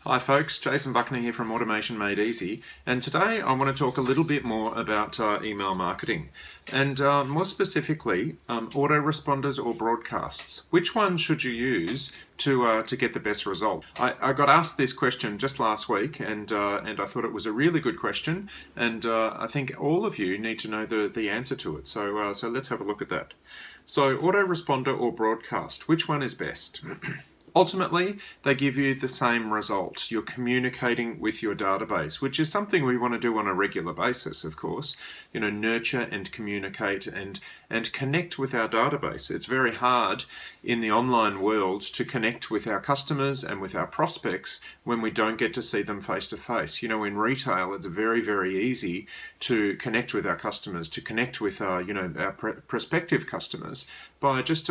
Hi folks, Jason Buckner here from Automation Made Easy, and today I want to talk a little bit more about email marketing, and more specifically autoresponders or broadcasts. Which one should you use to get the best result? I got asked this question just last week, and I thought it was a really good question, and I think all of you need to know the answer to it. So let's have a look at that. So autoresponder or broadcast, which one is best? Ultimately, they give you the same result. You're communicating with your database, which is something we want to do on a regular basis, of course. You know, nurture and communicate and connect with our database. It's very hard in the online world to connect with our customers and with our prospects when we don't get to see them face to face. You know, in retail, it's very, very easy to connect with our customers, to connect with our prospective customers by just,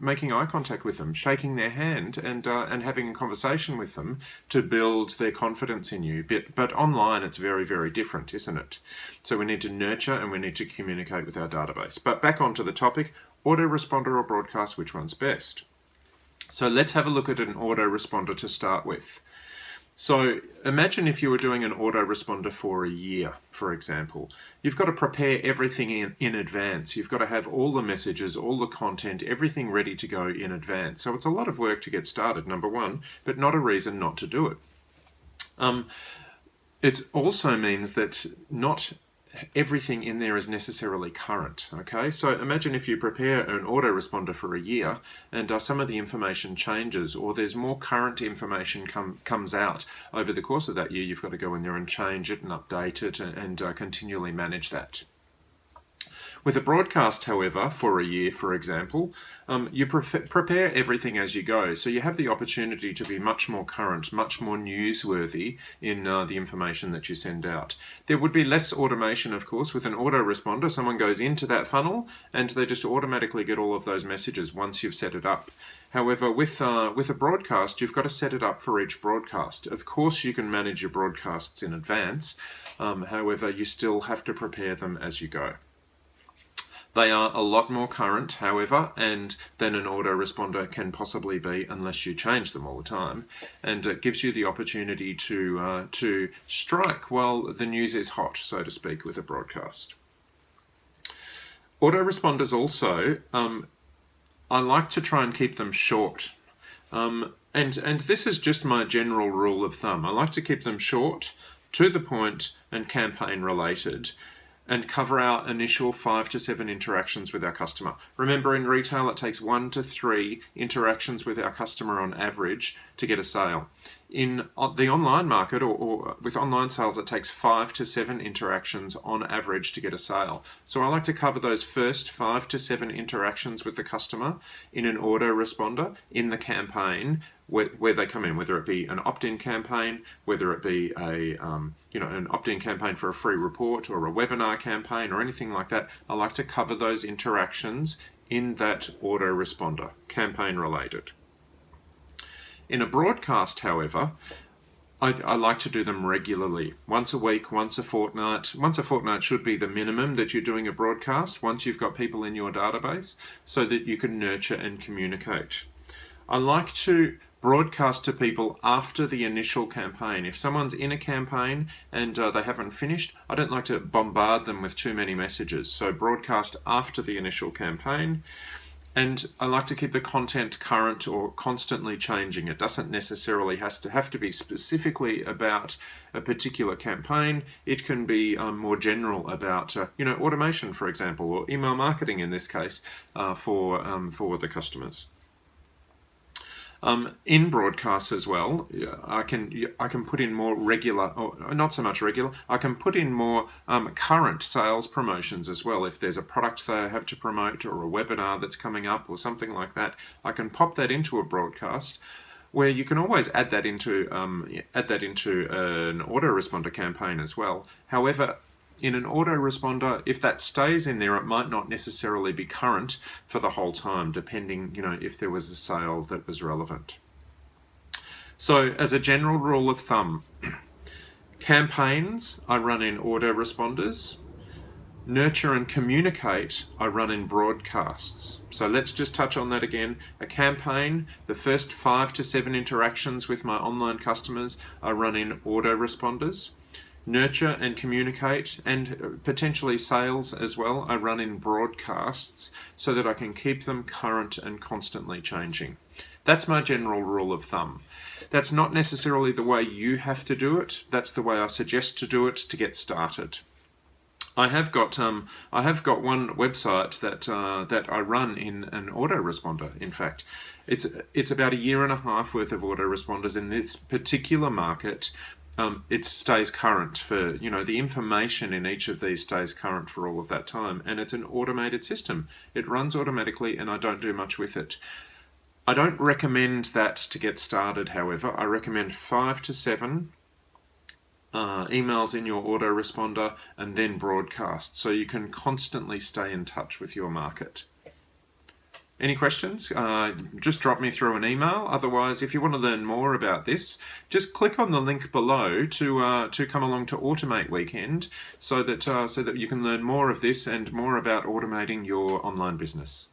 making eye contact with them, shaking their hand, and having a conversation with them to build their confidence in you. But online, it's very, very different, isn't it? So we need to nurture and we need to communicate with our database. But back onto the topic, autoresponder or broadcast, which one's best? So let's have a look at an autoresponder to start with. So imagine if you were doing an autoresponder for a year, for example. You've got to prepare everything in advance. You've got to have all the messages, all the content, everything ready to go in advance. So it's a lot of work to get started, number one, but not a reason not to do it. It also means that not everything in there is necessarily current. Okay, so imagine if you prepare an autoresponder for a year and some of the information changes, or there's more current information comes out over the course of that year. You've got to go in there and change it and update it and continually manage that. With a broadcast, however, for a year, for example, you prepare everything as you go. So you have the opportunity to be much more current, much more newsworthy in the information that you send out. There would be less automation, of course. With an autoresponder, someone goes into that funnel and they just automatically get all of those messages once you've set it up. However, with a broadcast, you've got to set it up for each broadcast. Of course, you can manage your broadcasts in advance. However, you still have to prepare them as you go. They are a lot more current, however, than an autoresponder can possibly be unless you change them all the time. And it gives you the opportunity to strike while the news is hot, so to speak, with a broadcast. Autoresponders also, I like to try and keep them short. And this is just my general rule of thumb. I like to keep them short, to the point, and campaign related, and cover our initial 5 to 7 interactions with our customer. Remember, in retail, it takes 1 to 3 interactions with our customer on average to get a sale. In the online market or with online sales, it takes 5 to 7 interactions on average to get a sale. So I like to cover those first 5 to 7 interactions with the customer in an autoresponder in the campaign where they come in, whether it be an opt-in campaign, whether it be an opt-in campaign for a free report or a webinar campaign or anything like that. I like to cover those interactions in that autoresponder, campaign related. In a broadcast, however, I like to do them regularly, once a week, once a fortnight. Once a fortnight should be the minimum that you're doing a broadcast once you've got people in your database so that you can nurture and communicate. I like to broadcast to people after the initial campaign. If someone's in a campaign and they haven't finished, I don't like to bombard them with too many messages. So broadcast after the initial campaign. And I like to keep the content current or constantly changing. It doesn't necessarily have to be specifically about a particular campaign. It can be more general about automation, for example, or email marketing in this case for the customers. In broadcasts as well, I can put in more regular, or not so much regular, I can put in more current sales promotions as well. If there's a product that I have to promote or a webinar that's coming up or something like that, I can pop that into a broadcast where you can always add that into an autoresponder campaign as well. However, in an autoresponder, if that stays in there, it might not necessarily be current for the whole time, depending, if there was a sale that was relevant. So as a general rule of thumb, campaigns I run in autoresponders. Nurture and communicate, I run in broadcasts. So let's just touch on that again. A campaign, the first 5 to 7 interactions with my online customers, I run in autoresponders. Nurture and communicate, and potentially sales as well, I run in broadcasts so that I can keep them current and constantly changing. That's my general rule of thumb. That's not necessarily the way you have to do it. That's the way I suggest to do it to get started. I have got one website that I run in an autoresponder. In fact, it's about 1.5 years worth of autoresponders in this particular market. It stays current for, the information in each of these stays current for all of that time, and it's an automated system. It runs automatically, and I don't do much with it. I don't recommend that to get started, however. I recommend 5 to 7 emails in your autoresponder and then broadcast, so you can constantly stay in touch with your market. Any questions? Just drop me through an email. Otherwise, if you want to learn more about this, just click on the link below to come along to Automate Weekend, so that you can learn more of this and more about automating your online business.